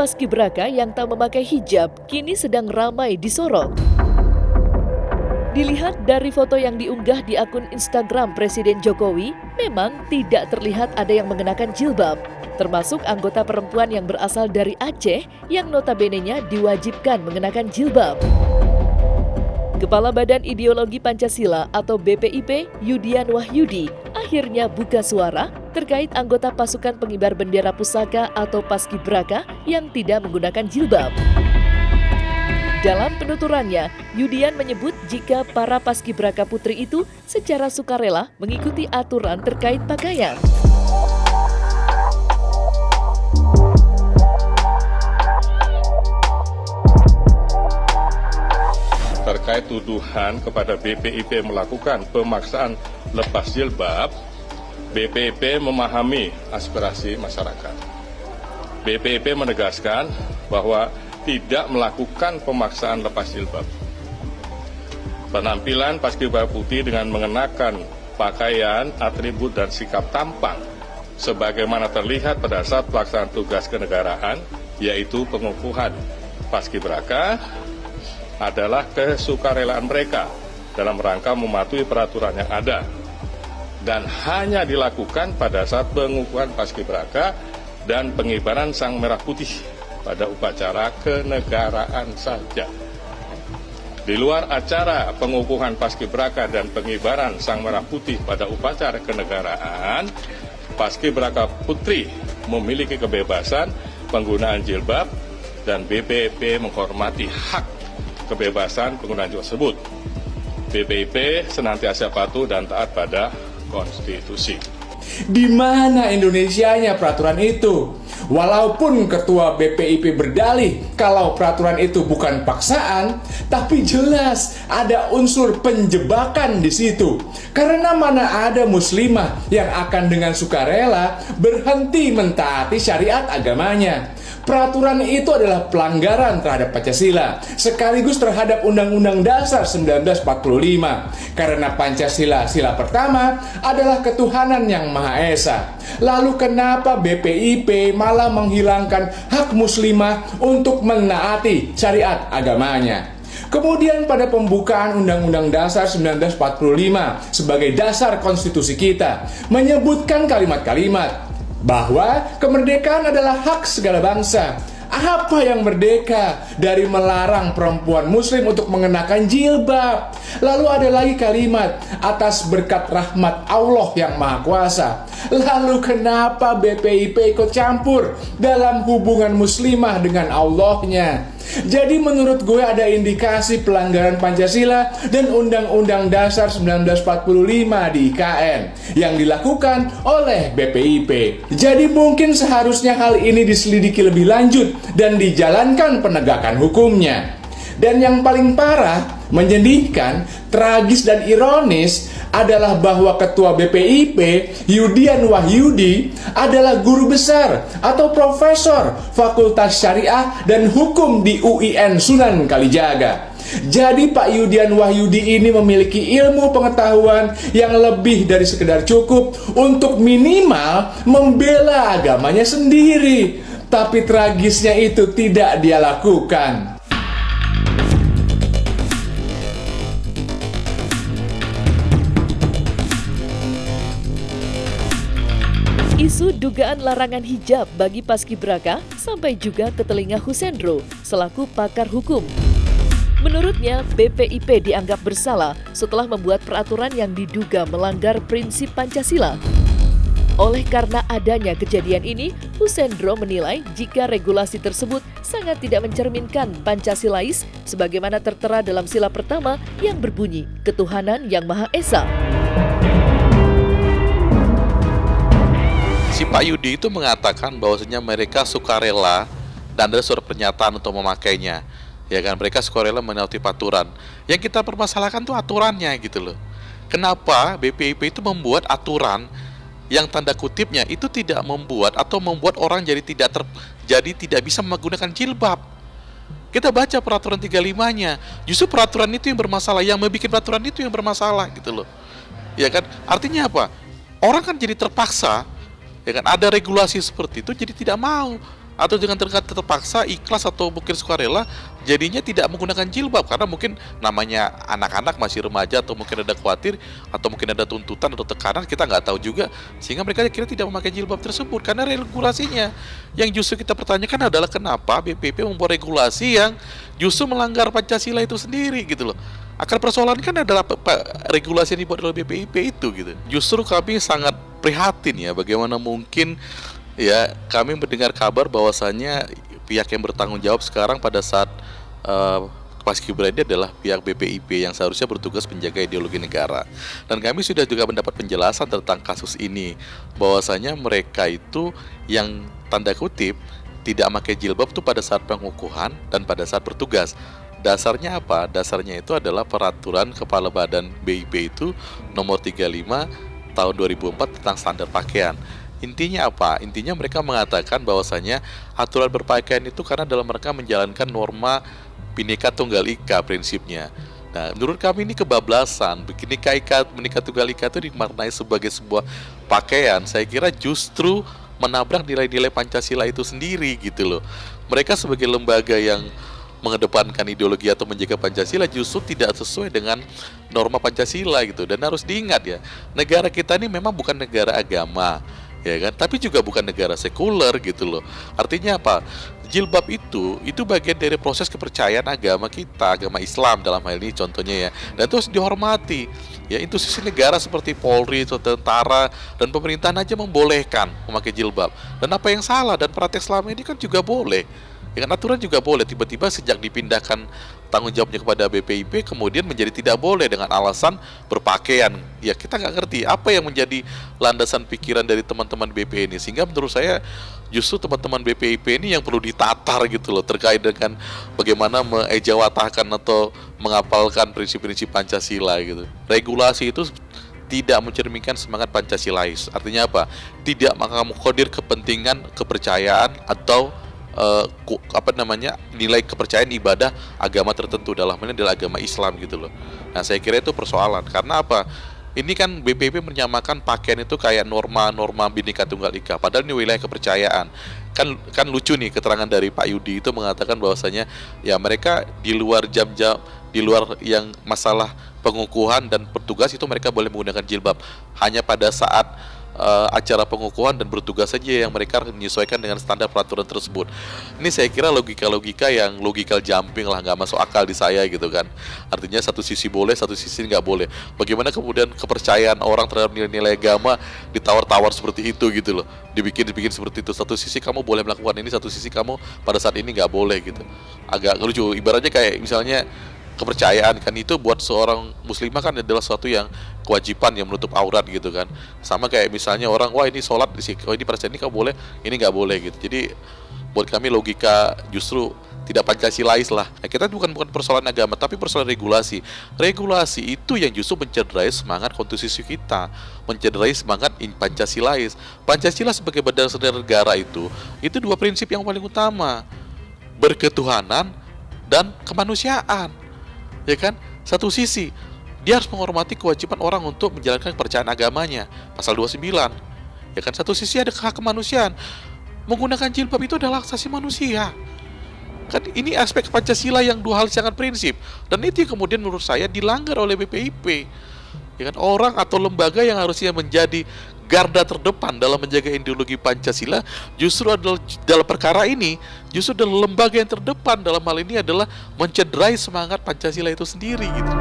paskibraka yang tak memakai hijab kini sedang ramai disorot. Dilihat dari foto yang diunggah di akun Instagram Presiden Jokowi, memang tidak terlihat ada yang mengenakan jilbab, termasuk anggota perempuan yang berasal dari Aceh yang notabene-nya diwajibkan mengenakan jilbab. Kepala Badan Ideologi Pancasila atau BPIP, Yudian Wahyudi, akhirnya buka suara terkait anggota pasukan pengibar bendera pusaka atau paskibraka yang tidak menggunakan jilbab. Dalam penuturannya, Yudian menyebut jika para paskibraka putri itu secara sukarela mengikuti aturan terkait pakaian. Terkait tuduhan kepada BPIP melakukan pemaksaan lepas jilbab, BPIP memahami aspirasi masyarakat. BPIP menegaskan bahwa tidak melakukan pemaksaan lepas jilbab. Penampilan paskibraka putih dengan mengenakan pakaian, atribut, dan sikap tampang sebagaimana terlihat pada saat pelaksanaan tugas kenegaraan, yaitu pengukuhan paskibraka, adalah kesukarelaan mereka dalam rangka mematuhi peraturan yang ada dan hanya dilakukan pada saat pengukuhan paskibraka dan pengibaran sang merah putih pada upacara kenegaraan saja. Di luar acara pengukuhan paskibraka dan pengibaran sang merah putih pada upacara kenegaraan, paskibraka putri memiliki kebebasan penggunaan jilbab dan BPIP menghormati hak kebebasan penggunaan tersebut. BPIP senantiasa patuh dan taat pada konstitusi. Di mana Indonesianya peraturan itu? Walaupun ketua BPIP berdalih kalau peraturan itu bukan paksaan, tapi jelas ada unsur penjebakan di situ. Karena mana ada muslimah yang akan dengan sukarela berhenti mentaati syariat agamanya. Peraturan itu adalah pelanggaran terhadap Pancasila, sekaligus terhadap Undang-Undang Dasar 1945. Karena Pancasila, sila pertama, adalah ketuhanan yang Maha Esa. Lalu kenapa BPIP malah menghilangkan hak muslimah untuk menaati syariat agamanya? Kemudian pada pembukaan Undang-Undang Dasar 1945 sebagai dasar konstitusi kita, menyebutkan kalimat-kalimat bahwa kemerdekaan adalah hak segala bangsa. Apa yang merdeka dari melarang perempuan muslim untuk mengenakan jilbab? Lalu ada lagi kalimat atas berkat rahmat Allah yang Maha Kuasa. Lalu kenapa BPIP ikut campur dalam hubungan muslimah dengan Allahnya? Jadi menurut gue ada indikasi pelanggaran Pancasila dan Undang-Undang Dasar 1945 di IKN yang dilakukan oleh BPIP. Jadi mungkin seharusnya hal ini diselidiki lebih lanjut dan dijalankan penegakan hukumnya. Dan yang paling parah, menyedihkan, tragis dan ironis adalah bahwa ketua BPIP, Yudian Wahyudi, adalah guru besar atau profesor Fakultas Syariah dan Hukum di UIN Sunan Kalijaga. Jadi Pak Yudian Wahyudi ini memiliki ilmu pengetahuan yang lebih dari sekedar cukup untuk minimal membela agamanya sendiri. Tapi tragisnya itu tidak dia lakukan. Isu dugaan larangan hijab bagi paskibraka sampai juga ke telinga Husendro selaku pakar hukum. Menurutnya, BPIP dianggap bersalah setelah membuat peraturan yang diduga melanggar prinsip Pancasila. Oleh karena adanya kejadian ini, Husendro menilai jika regulasi tersebut sangat tidak mencerminkan Pancasilais sebagaimana tertera dalam sila pertama yang berbunyi ketuhanan yang Maha Esa. Si Pak Yudi itu mengatakan bahwasanya mereka sukarela dan ada surat pernyataan untuk memakainya. Ya kan, mereka sukarela menaati aturan. Yang kita permasalahkan tuh aturannya gitu loh. Kenapa BPIP itu membuat aturan yang tanda kutipnya itu tidak membuat atau membuat orang jadi tidak bisa menggunakan jilbab. Kita baca peraturan 35-nya, justru peraturan itu yang bermasalah, yang membuat peraturan itu yang bermasalah gitu loh. Ya kan? Artinya apa? Orang kan jadi terpaksa, ya kan, ada regulasi seperti itu jadi tidak mau atau dengan terpaksa, ikhlas atau mungkin sukarela, jadinya tidak menggunakan jilbab karena mungkin namanya anak-anak masih remaja atau mungkin ada khawatir atau mungkin ada tuntutan atau tekanan, kita nggak tahu juga, sehingga mereka akhirnya tidak memakai jilbab tersebut karena regulasinya. Yang justru kita pertanyakan adalah kenapa BPIP membuat regulasi yang justru melanggar Pancasila itu sendiri gitu loh. Akar persoalan kan adalah regulasi yang dibuat oleh BPIP itu gitu. Justru kami sangat prihatin ya, bagaimana mungkin ya kami mendengar kabar bahwasannya pihak yang bertanggung jawab sekarang pada saat Paskibra ini adalah pihak BPIP yang seharusnya bertugas menjaga ideologi negara. Dan kami sudah juga mendapat penjelasan tentang kasus ini, bahwasanya mereka itu yang tanda kutip tidak pakai jilbab itu pada saat pengukuhan dan pada saat bertugas. Dasarnya apa? Dasarnya itu adalah peraturan Kepala Badan BIP itu nomor 35 tahun 2004 tentang standar pakaian. Intinya apa? Intinya mereka mengatakan bahwasanya aturan berpakaian itu karena dalam mereka menjalankan norma Bhinneka Tunggal Ika prinsipnya. Nah, menurut kami ini kebablasan. Bhinneka Tunggal Ika itu dimaknai sebagai sebuah pakaian. Saya kira justru menabrak nilai-nilai Pancasila itu sendiri gitu loh. Mereka sebagai lembaga yang mengedepankan ideologi atau menjaga Pancasila justru tidak sesuai dengan norma Pancasila gitu. Dan harus diingat ya, negara kita ini memang bukan negara agama, ya kan, tapi juga bukan negara sekuler gitu loh. Artinya apa? Jilbab itu bagian dari proses kepercayaan agama kita, agama Islam dalam hal ini contohnya ya, dan itu harus dihormati ya. Institusi negara seperti Polri, tentara, dan pemerintahan aja membolehkan memakai jilbab, dan apa yang salah? Dan praktek selama ini kan juga boleh ya kan, aturan juga boleh. Tiba-tiba sejak dipindahkan tanggung jawabnya kepada BPIP kemudian menjadi tidak boleh dengan alasan berpakaian. Ya kita nggak ngerti apa yang menjadi landasan pikiran dari teman-teman BP ini, sehingga menurut saya justru teman-teman BPIP ini yang perlu ditatar gitu loh, terkait dengan bagaimana mengejawantahkan atau menghafalkan prinsip-prinsip Pancasila gitu. Regulasi itu tidak mencerminkan semangat Pancasilais. Artinya apa? Tidak mengakomodir kepentingan, kepercayaan atau nilai kepercayaan ibadah agama tertentu, dalam hal ini adalah agama Islam gitu loh. Nah saya kira itu persoalan. Karena apa? Ini kan BPIP menyamakan pakaian itu kayak norma-norma Bhinneka Tunggal Ika, padahal ini wilayah kepercayaan. Kan lucu nih keterangan dari Pak Yudi itu mengatakan bahwasanya ya mereka di luar jam-jam, di luar yang masalah pengukuhan dan petugas itu mereka boleh menggunakan jilbab. Hanya pada saat acara pengukuhan dan bertugas saja yang mereka menyesuaikan dengan standar peraturan tersebut. Ini saya kira logika-logika yang logical jumping lah, nggak masuk akal di saya gitu kan. Artinya satu sisi boleh, satu sisi nggak boleh. Bagaimana kemudian kepercayaan orang terhadap nilai-nilai agama ditawar-tawar seperti itu gitu loh, dibikin seperti itu. Satu sisi kamu boleh melakukan ini, satu sisi kamu pada saat ini nggak boleh gitu. Agak lucu. Ibaratnya kayak misalnya kepercayaan kan itu buat seorang muslimah kan adalah suatu yang kewajiban yang menutup aurat gitu kan. Sama kayak misalnya orang, wah ini sholat di sini, oh ini percaya ini kamu boleh, ini nggak boleh gitu. Jadi buat kami logika justru tidak Pancasilais lah. Nah, kita bukan persoalan agama tapi persoalan regulasi. Regulasi itu yang justru mencederai semangat konstitusi kita, mencederai semangat Pancasilais. Pancasila sebagai dasar negara itu dua prinsip yang paling utama, berketuhanan dan kemanusiaan. Ya kan, satu sisi dia harus menghormati kewajiban orang untuk menjalankan kepercayaan agamanya, pasal 29. Ya kan, satu sisi ada hak kemanusiaan, menggunakan jilbab itu adalah hak asasi manusia. Kan ini aspek Pancasila yang dua hal sangat prinsip, dan itu yang kemudian menurut saya dilanggar oleh BPIP. Ya kan, orang atau lembaga yang harusnya menjadi garda terdepan dalam menjaga ideologi Pancasila justru adalah dalam perkara ini justru adalah lembaga yang terdepan dalam hal ini adalah mencederai semangat Pancasila itu sendiri gitu.